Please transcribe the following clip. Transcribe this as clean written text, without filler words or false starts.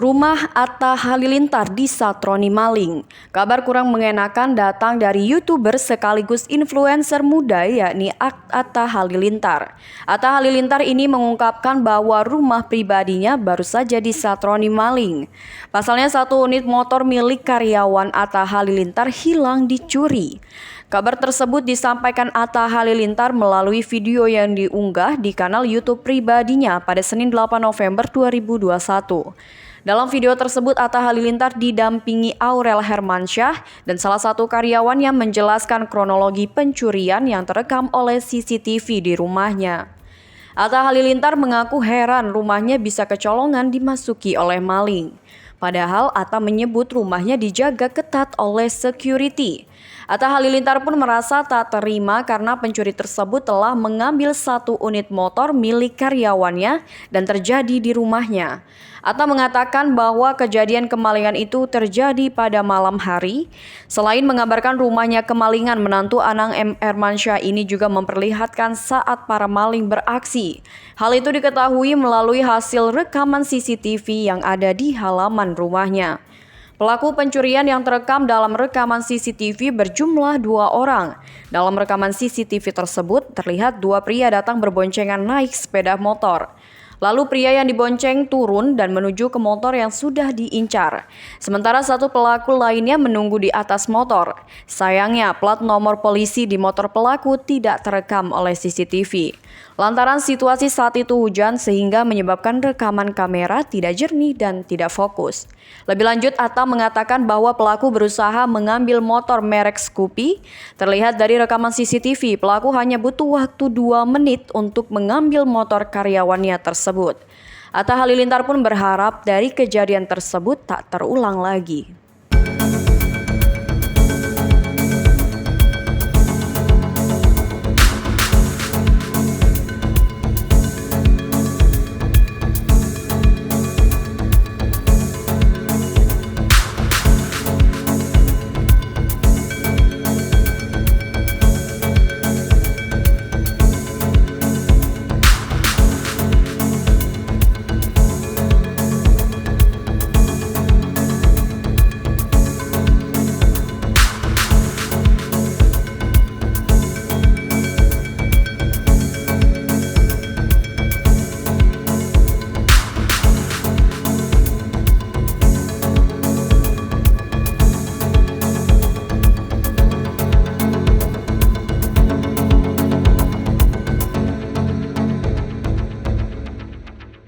Rumah Atta Halilintar disatroni maling. Kabar kurang mengenakan datang dari YouTuber sekaligus influencer muda yakni Atta Halilintar. Atta Halilintar ini mengungkapkan bahwa rumah pribadinya baru saja disatroni maling. Pasalnya satu unit motor milik karyawan Atta Halilintar hilang dicuri. Kabar tersebut disampaikan Atta Halilintar melalui video yang diunggah di kanal YouTube pribadinya pada Senin 8 November 2021. Dalam video tersebut, Atta Halilintar didampingi Aurel Hermansyah dan salah satu karyawan yang menjelaskan kronologi pencurian yang terekam oleh CCTV di rumahnya. Atta Halilintar mengaku heran rumahnya bisa kecolongan dimasuki oleh maling. Padahal Atta menyebut rumahnya dijaga ketat oleh security. Atta Halilintar pun merasa tak terima karena pencuri tersebut telah mengambil satu unit motor milik karyawannya dan terjadi di rumahnya. Atta mengatakan bahwa kejadian kemalingan itu terjadi pada malam hari. Selain mengabarkan rumahnya kemalingan, menantu Anang M. Hermansyah ini juga memperlihatkan saat para maling beraksi. Hal itu diketahui melalui hasil rekaman CCTV yang ada di halaman rumahnya. Pelaku pencurian yang terekam dalam rekaman CCTV berjumlah 2 orang. Dalam rekaman CCTV tersebut, terlihat 2 pria datang berboncengan naik sepeda motor. Lalu pria yang dibonceng turun dan menuju ke motor yang sudah diincar. Sementara satu pelaku lainnya menunggu di atas motor. Sayangnya, plat nomor polisi di motor pelaku tidak terekam oleh CCTV. Lantaran situasi saat itu hujan sehingga menyebabkan rekaman kamera tidak jernih dan tidak fokus. Lebih lanjut, Atta mengatakan bahwa pelaku berusaha mengambil motor merek Scoopy. Terlihat dari rekaman CCTV, pelaku hanya butuh waktu 2 menit untuk mengambil motor karyawannya tersebut. Atta Halilintar pun berharap dari kejadian tersebut tak terulang lagi.